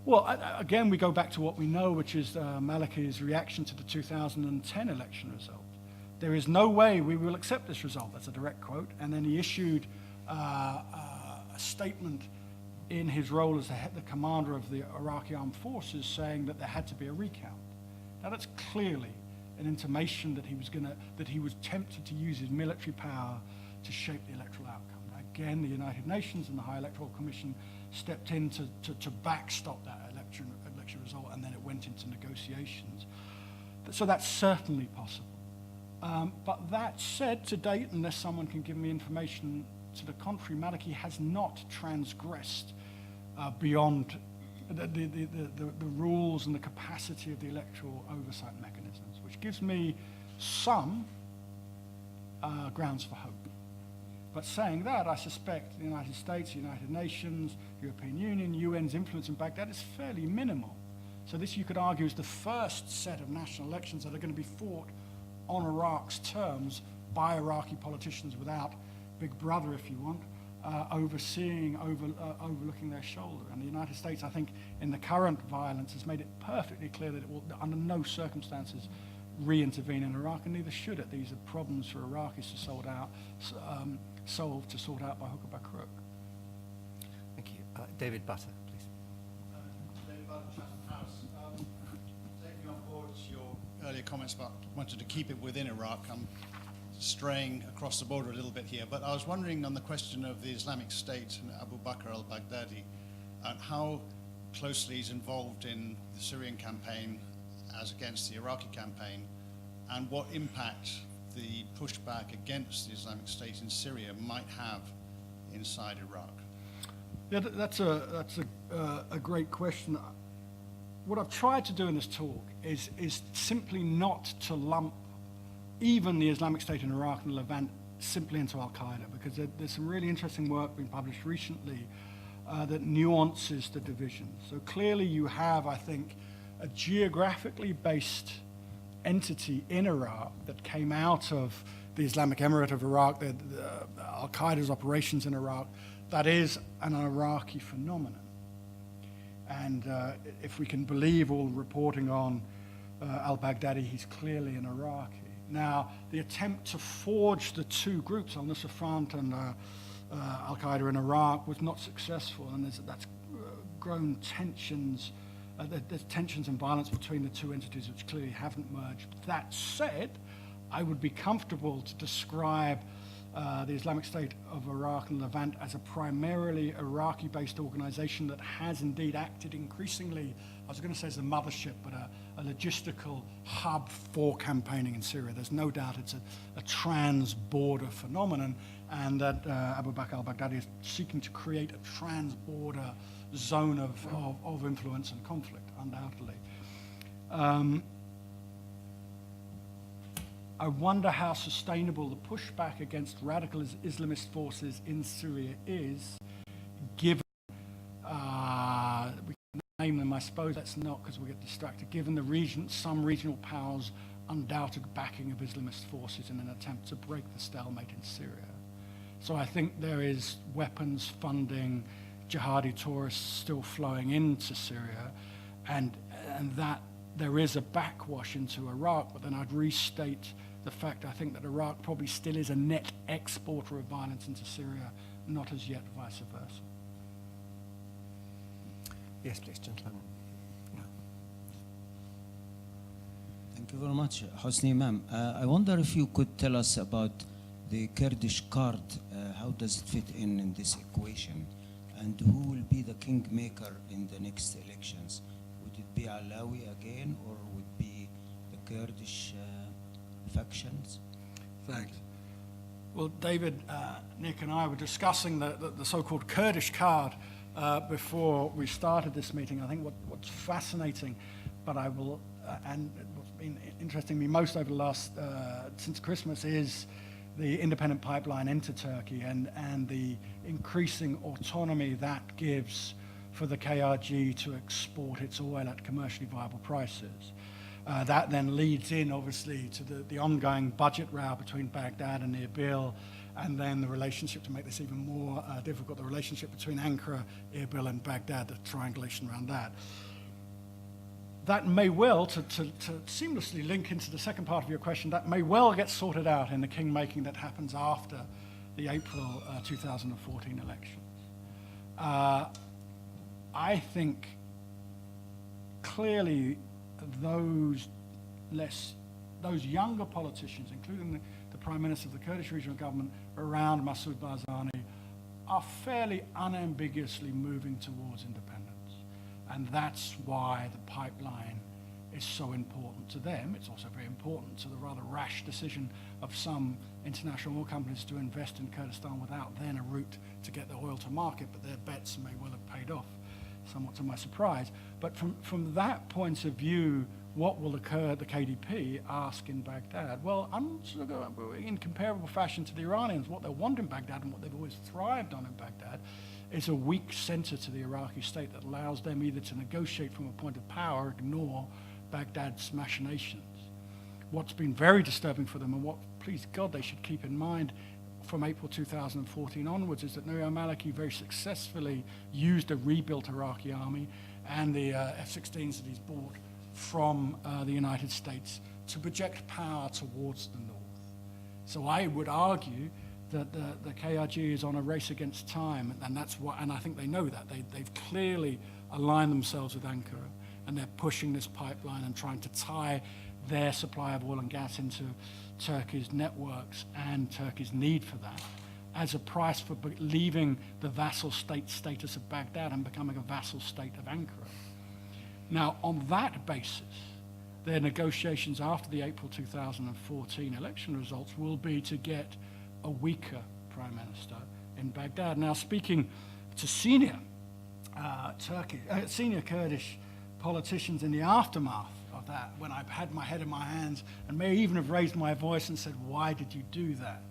well, again, we go back to what we know, which is Maliki's reaction to the 2010 election result. There is no way we will accept this result. That's a direct quote. And then he issued a statement in his role as the commander of the Iraqi armed forces, saying that there had to be a recount. Now, that's clearly an intimation that he was tempted to use his military power to shape the electoral outcome. Again, the United Nations and the High Electoral Commission stepped in to backstop that election result, and then it went into negotiations. So that's certainly possible. But that said, to date, unless someone can give me information to the contrary, Maliki has not transgressed beyond the rules and the capacity of the electoral oversight mechanisms, which gives me some grounds for hope. But saying that, I suspect the United States, the United Nations, European Union, UN's influence in Baghdad is fairly minimal. So this, you could argue, is the first set of national elections that are going to be fought on Iraq's terms by Iraqi politicians without Big Brother, if you want, overlooking their shoulder. And the United States, I think, in the current violence, has made it perfectly clear that it will, under no circumstances, re-intervene in Iraq, and neither should it. These are problems for Iraqis to sort out by hook or by crook. Thank you. David Butter, please. David Butter, Chatham House. Taking on board your earlier comments about wanting to keep it within Iraq, I'm straying across the border a little bit here, but I was wondering on the question of the Islamic State and Abu Bakr al-Baghdadi, how closely he's involved in the Syrian campaign as against the Iraqi campaign, and what impact the pushback against the Islamic State in Syria might have inside Iraq. Yeah, that's a great question. What I've tried to do in this talk is simply not to lump even the Islamic State in Iraq and Levant simply into al-Qaeda, because there's some really interesting work being published recently that nuances the division. So clearly you have, I think, a geographically based entity in Iraq that came out of the Islamic Emirate of Iraq, the al-Qaeda's operations in Iraq, that is an Iraqi phenomenon. And if we can believe all the reporting on al-Baghdadi, he's clearly an Iraqi. Now, the attempt to forge the two groups, al-Nusra Front and al-Qaeda in Iraq, was not successful, and that's grown tensions. There's tensions and violence between the two entities which clearly haven't merged. That said, I would be comfortable to describe the Islamic State of Iraq and Levant as a primarily Iraqi-based organization that has indeed acted increasingly, I was going to say as a mothership, but a logistical hub for campaigning in Syria. There's no doubt it's a trans-border phenomenon, and that Abu Bakr al-Baghdadi is seeking to create a trans-border zone of influence and conflict, undoubtedly. I wonder how sustainable the pushback against radical Islamist forces in Syria is, given, we can name them, I suppose that's not because we get distracted, given the some regional powers' undoubted backing of Islamist forces in an attempt to break the stalemate in Syria. So I think there is weapons, funding, jihadi tourists still flowing into Syria, and that there is a backwash into Iraq, but then I'd restate the fact I think that Iraq probably still is a net exporter of violence into Syria, not as yet vice versa. Yes, please, gentlemen. Thank you very much, Hosni Imam. I wonder if you could tell us about the Kurdish card. How does it fit in this equation? And who will be the kingmaker in the next elections? Would it be Alawi again, or would it be the Kurdish factions? Thanks. Well, David, Nick, and I were discussing the so-called Kurdish card before we started this meeting. I think what's fascinating, but I will, and what's been interesting me most over the last, since Christmas, is the independent pipeline into Turkey and the increasing autonomy that gives for the KRG to export its oil at commercially viable prices. That then leads in, obviously, to the ongoing budget row between Baghdad and Erbil, and then the relationship, to make this even more difficult, the relationship between Ankara, Erbil, and Baghdad, the triangulation around that. That may well, to seamlessly link into the second part of your question, that may well get sorted out in the king-making that happens after the April 2014 elections. I think clearly those younger politicians, including the Prime Minister of the Kurdish Regional Government around Masoud Barzani, are fairly unambiguously moving towards independence. And that's why the pipeline is so important to them. It's also very important to the rather rash decision of some international oil companies to invest in Kurdistan without then a route to get the oil to market, but their bets may well have paid off, somewhat to my surprise. But from that point of view, what will occur, the KDP ask in Baghdad? Well, I'm sort of in comparable fashion to the Iranians. What they want in Baghdad and what they've always thrived on in Baghdad is a weak center to the Iraqi state that allows them either to negotiate from a point of power or ignore Baghdad's machinations. What's been very disturbing for them, and what, please God, they should keep in mind from April 2014 onwards, is that Nouri al-Maliki very successfully used a rebuilt Iraqi army and the F-16s that he's bought from the United States to project power towards the north. So I would argue that the KRG is on a race against time, and that's what, and I think they know that. They've clearly aligned themselves with Ankara, and they're pushing this pipeline and trying to tie their supply of oil and gas into Turkey's networks and Turkey's need for that as a price for leaving the vassal state status of Baghdad and becoming a vassal state of Ankara. Now, on that basis, their negotiations after the April 2014 election results will be to get a weaker prime minister in Baghdad. Now, speaking to senior Kurdish politicians in the aftermath of that, when I've had my head in my hands and may even have raised my voice and said, why did you do that?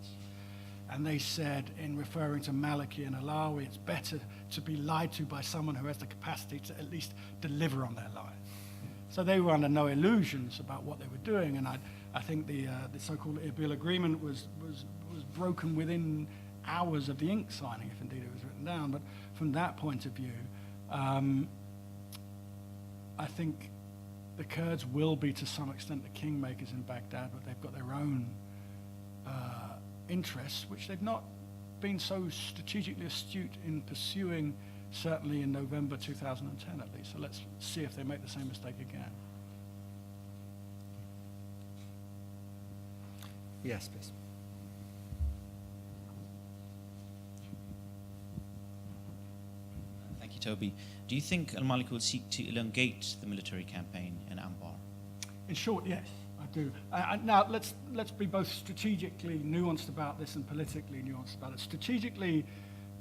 And they said, in referring to Maliki and Alawi, it's better to be lied to by someone who has the capacity to at least deliver on their lies. So they were under no illusions about what they were doing, and I think the so-called Erbil agreement was broken within hours of the ink signing, if indeed it was written down. But from that point of view, I think the Kurds will be, to some extent, the kingmakers in Baghdad, but they've got their own interests, which they've not been so strategically astute in pursuing, certainly in November 2010 at least. So let's see if they make the same mistake again. Yes, please. Thank you, Toby. Do you think al-Maliki will seek to elongate the military campaign in Anbar? In short, yes, I do. Now, let's be both strategically nuanced about this and politically nuanced about it. Strategically,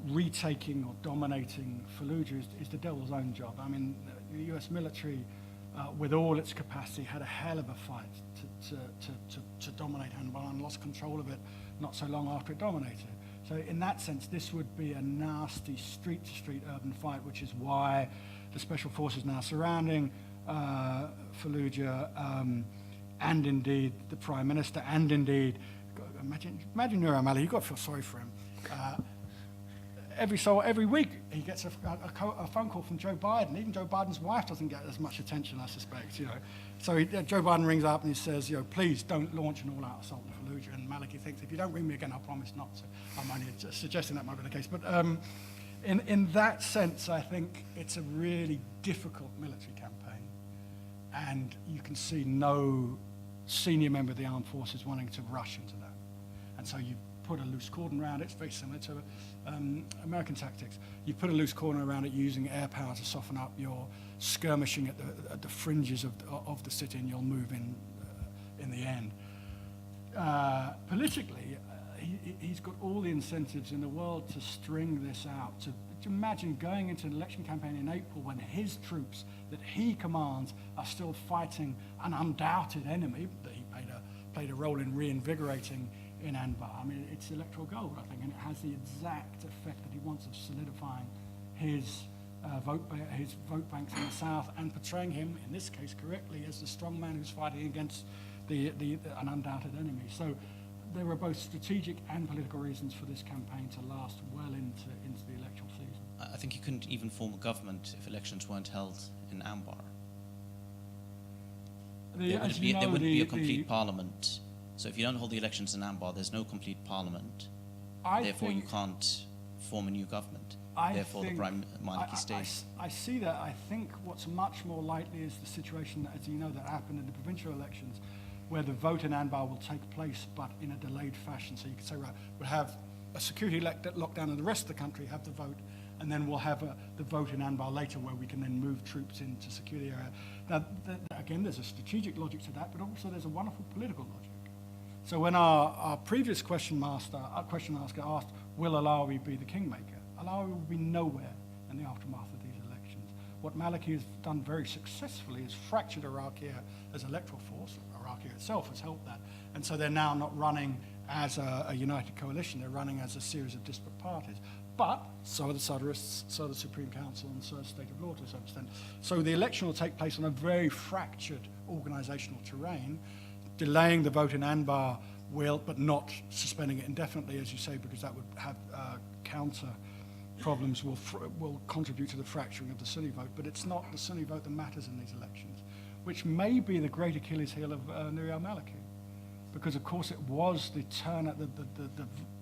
retaking or dominating Fallujah is the devil's own job. I mean, the US military, with all its capacity, had a hell of a fight to dominate Anbar and lost control of it not so long after it dominated. So in that sense, this would be a nasty street-to-street urban fight, which is why the special forces now surrounding Fallujah, and indeed the Prime Minister, and indeed, imagine Nur al-Maliki, you've got to feel sorry for him. Every week he gets a phone call from Joe Biden. Even Joe Biden's wife doesn't get as much attention, I suspect. So Joe Biden rings up and he says, please don't launch an all-out assault on Fallujah. And Maliki thinks, if you don't ring me again, I promise not to. I'm only suggesting that might be the case. But in that sense, I think it's a really difficult military campaign, and you can see no senior member of the armed forces wanting to rush into that. And so you put a loose cordon around it. It's very similar to American tactics. You put a loose cordon around it using air power to soften up your skirmishing at the fringes of the city, and you'll move in the end. Politically, he's got all the incentives in the world to string this out. To imagine going into an election campaign in April when his troops that he commands are still fighting an undoubted enemy that he played a role in reinvigorating in Anbar. I mean, it's electoral gold, I think, and it has the exact effect that he wants of solidifying his vote banks in the south and portraying him, in this case correctly, as the strong man who's fighting against an undoubted enemy. So there are both strategic and political reasons for this campaign to last well into the electoral season. I think you couldn't even form a government if elections weren't held in Anbar. There wouldn't be a complete parliament. So if you don't hold the elections in Anbar, there's no complete parliament. Therefore, you can't form a new government. Therefore, the Prime Maliki stays. I see that. I think what's much more likely is the situation, as you know, that happened in the provincial elections, where the vote in Anbar will take place, but in a delayed fashion. So you could say, right, we'll have a security lockdown in the rest of the country, have the vote, and then we'll have the vote in Anbar later, where we can then move troops in to secure the area. Now, again, there's a strategic logic to that, but also there's a wonderful political logic. So when our previous question asker asked, will Alawi be the kingmaker? Alawi will be nowhere in the aftermath of these elections. What Maliki has done very successfully is fractured Iraqia as electoral force. Iraqia itself has helped that. And so they're now not running as a united coalition. They're running as a series of disparate parties. But so are the Sadrists, so are the Supreme Council, and so is the State of Law to some extent. So the election will take place on a very fractured organizational terrain. Delaying the vote in Anbar but not suspending it indefinitely, as you say, because that would have counter problems, will contribute to the fracturing of the Sunni vote. But it's not the Sunni vote that matters in these elections, which may be the great Achilles heel of Nur al-Maliki, because of course it was the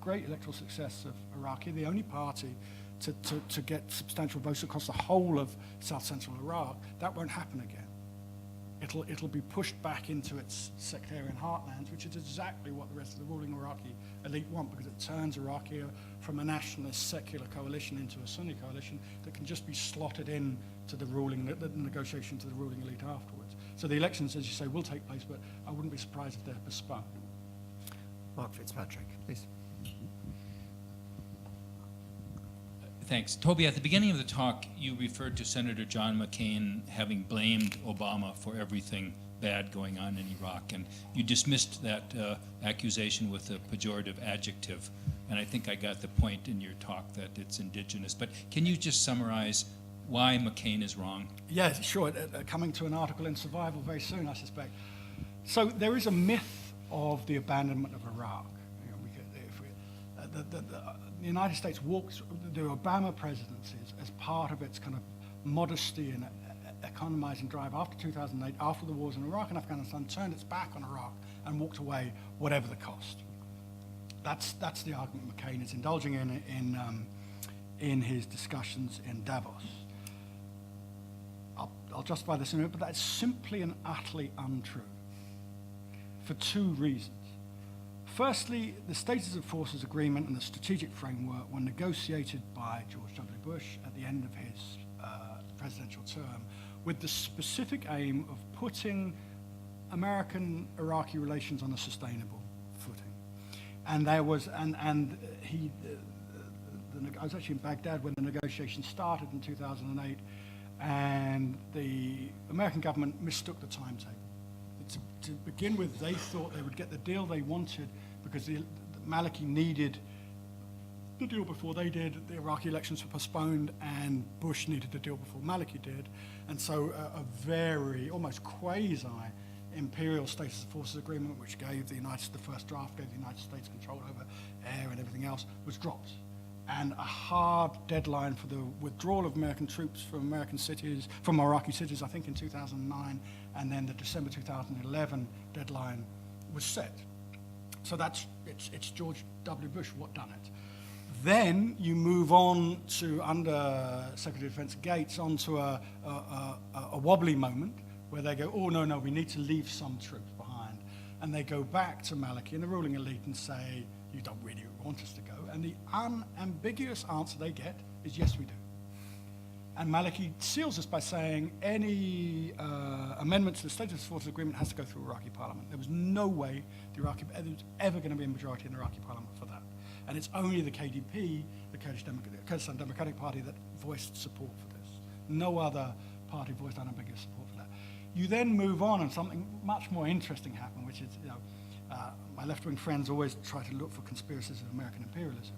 great electoral success of Iraqi, the only party to get substantial votes across the whole of south-central Iraq. That won't happen again. it'll be pushed back into its sectarian heartlands, which is exactly what the rest of the ruling Iraqi elite want, because it turns Iraq from a nationalist secular coalition into a Sunni coalition that can just be slotted in to the negotiation to the ruling elite afterwards. So the elections, as you say, will take place, but I wouldn't be surprised if they're postponed. Mark Fitzpatrick, please. Thanks. Toby, at the beginning of the talk, you referred to Senator John McCain having blamed Obama for everything bad going on in Iraq, and you dismissed that accusation with a pejorative adjective, and I think I got the point in your talk that it's indigenous. But can you just summarize why McCain is wrong? Yes, sure. Coming to an article in Survival very soon, I suspect. So there is a myth of the abandonment of Iraq. You know, the United States walked the Obama presidencies as part of its kind of modesty and economizing drive after 2008, after the wars in Iraq and Afghanistan, turned its back on Iraq and walked away whatever the cost. That's the argument McCain is indulging in his discussions in Davos. I'll justify this in a minute, but that's simply and utterly untrue for two reasons. Firstly, the Status of Forces Agreement and the strategic framework were negotiated by George W. Bush at the end of his presidential term with the specific aim of putting American-Iraqi relations on a sustainable footing. And there was, I was actually in Baghdad when the negotiations started in 2008, and the American government mistook the timetable. To begin with, they thought they would get the deal they wanted because the Maliki needed the deal before they did. The Iraqi elections were postponed, and Bush needed the deal before Maliki did. And so a very, almost quasi-imperial Status of Forces Agreement, which gave the first draft gave the United States control over air and everything else, was dropped. And a hard deadline for the withdrawal of American troops from American cities, from Iraqi cities, I think in 2009, and then the December 2011 deadline was set. So it's George W. Bush what done it. Then you move on to, under Secretary of Defense Gates, onto a wobbly moment where they go, oh, no, we need to leave some troops behind. And they go back to Maliki and the ruling elite and say, you don't really want us to go. And the unambiguous answer they get is, yes, we do. And Maliki seals this by saying any amendment to the Status of Forces Agreement has to go through Iraqi Parliament. There was no way there was ever going to be a majority in the Iraqi Parliament for that. And it's only the KDP, the Kurdistan Democratic Party, that voiced support for this. No other party voiced unambiguous support for that. You then move on, and something much more interesting happened, which is, my left-wing friends always try to look for conspiracies of American imperialism.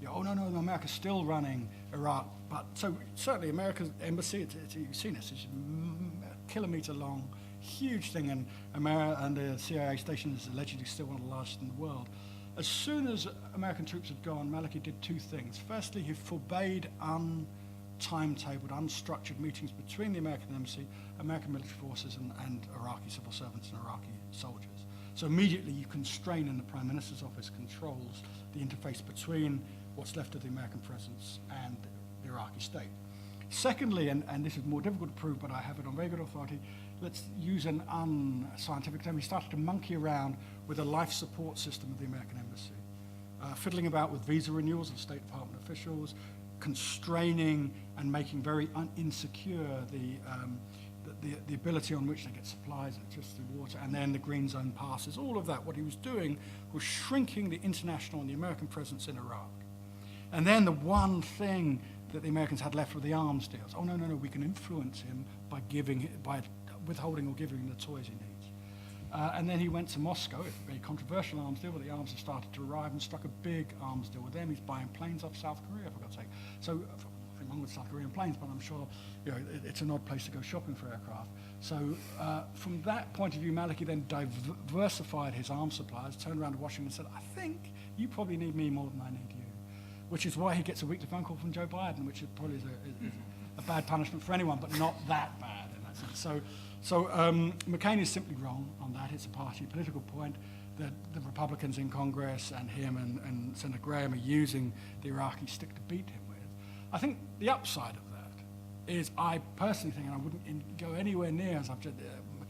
Oh, no, America's still running Iraq. But so certainly America's embassy, you've seen this, it's a kilometer-long, huge thing, and the CIA station is allegedly still one of the largest in the world. As soon as American troops had gone, Maliki did two things. Firstly, he forbade untimetabled, unstructured meetings between the American embassy, American military forces, and Iraqi civil servants and Iraqi soldiers. So immediately you constrain, and the Prime Minister's office controls the interface between what's left of the American presence and the Iraqi state. Secondly, and this is more difficult to prove, but I have it on very good authority, let's use an unscientific term. He started to monkey around with a life support system of the American embassy, fiddling about with visa renewals of State Department officials, constraining and making very insecure the ability on which they get supplies, electricity, water, and then the green zone passes. All of that, what he was doing was shrinking the international and the American presence in Iraq. And then the one thing that the Americans had left were the arms deals. Oh, no, we can influence him by withholding or giving him the toys he needs. And then he went to Moscow, a very controversial arms deal, but the arms have started to arrive, and struck a big arms deal with them. He's buying planes off South Korea, for God's sake. So, nothing wrong with South Korean planes, but I'm sure it's an odd place to go shopping for aircraft. So from that point of view, Maliki then diversified his arms suppliers, turned around to Washington and said, I think you probably need me more than I need you. Which is why he gets a weekly phone call from Joe Biden, which probably is a bad punishment for anyone, but not that bad in that sense. So McCain is simply wrong on that. It's a party political point that the Republicans in Congress and him and Senator Graham are using the Iraqi stick to beat him with. I think the upside of that is, I personally think, and I wouldn't go anywhere near, as I've just,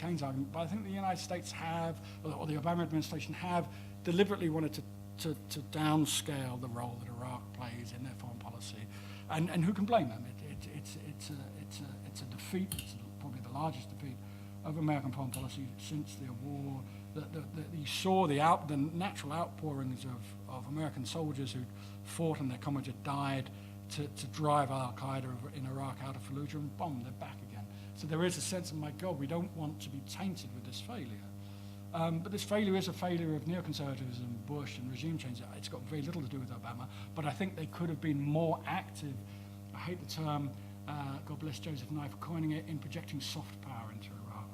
McCain's argument, but I think the United States have, or the Obama administration have, deliberately wanted to downscale the role that Iraq plays in their foreign policy. And who can blame them? It's a defeat, it's probably the largest defeat of American foreign policy since the war. You saw the natural outpourings of American soldiers who fought and their comrades had died to drive al-Qaeda in Iraq out of Fallujah, and boom, they're back again. So there is a sense of, my God, we don't want to be tainted with this failure. But this failure is a failure of neoconservatism, Bush, and regime change. It's got very little to do with Obama, but I think they could have been more active. I hate the term, God bless Joseph Nye for coining it, in projecting soft power into Iraq,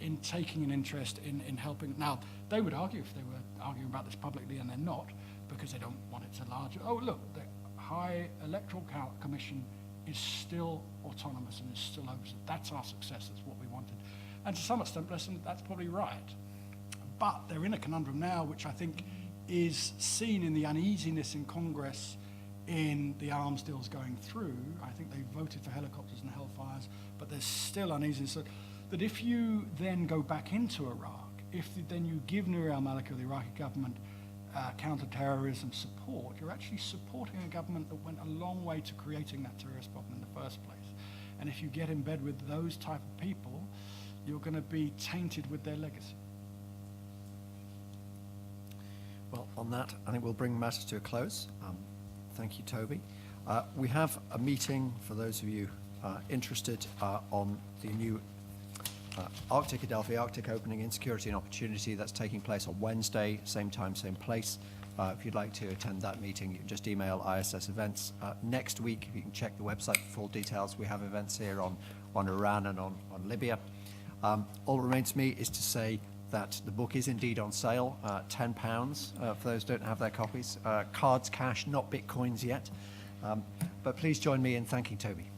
in taking an interest in helping. Now, they would argue if they were arguing about this publicly, and they're not, because they don't want it to large. Oh, look, the High Electoral Commission is still autonomous and is still oversight. That's our success. That's what we wanted. And to some extent, bless them, that's probably right. But they're in a conundrum now, which I think is seen in the uneasiness in Congress in the arms deals going through. I think they voted for helicopters and Hellfires, but there's still uneasiness. So that if you then go back into Iraq, if then you give Nouri al-Maliki or the Iraqi government counter-terrorism support, you're actually supporting a government that went a long way to creating that terrorist problem in the first place. And if you get in bed with those type of people, you're going to be tainted with their legacy. Well, on that, I think we'll bring matters to a close. Thank you, Toby. We have a meeting, for those of you interested, on the new Arctic Adelphi Arctic Opening in Security and Opportunity. That's taking place on Wednesday, same time, same place. If you'd like to attend that meeting, you can just email ISS Events. Next week, you can check the website for full details. We have events here on Iran and on Libya. All that remains to me is to say that the book is indeed on sale, £10 for those who don't have their copies. Cards, cash, not bitcoins yet. But please join me in thanking Toby.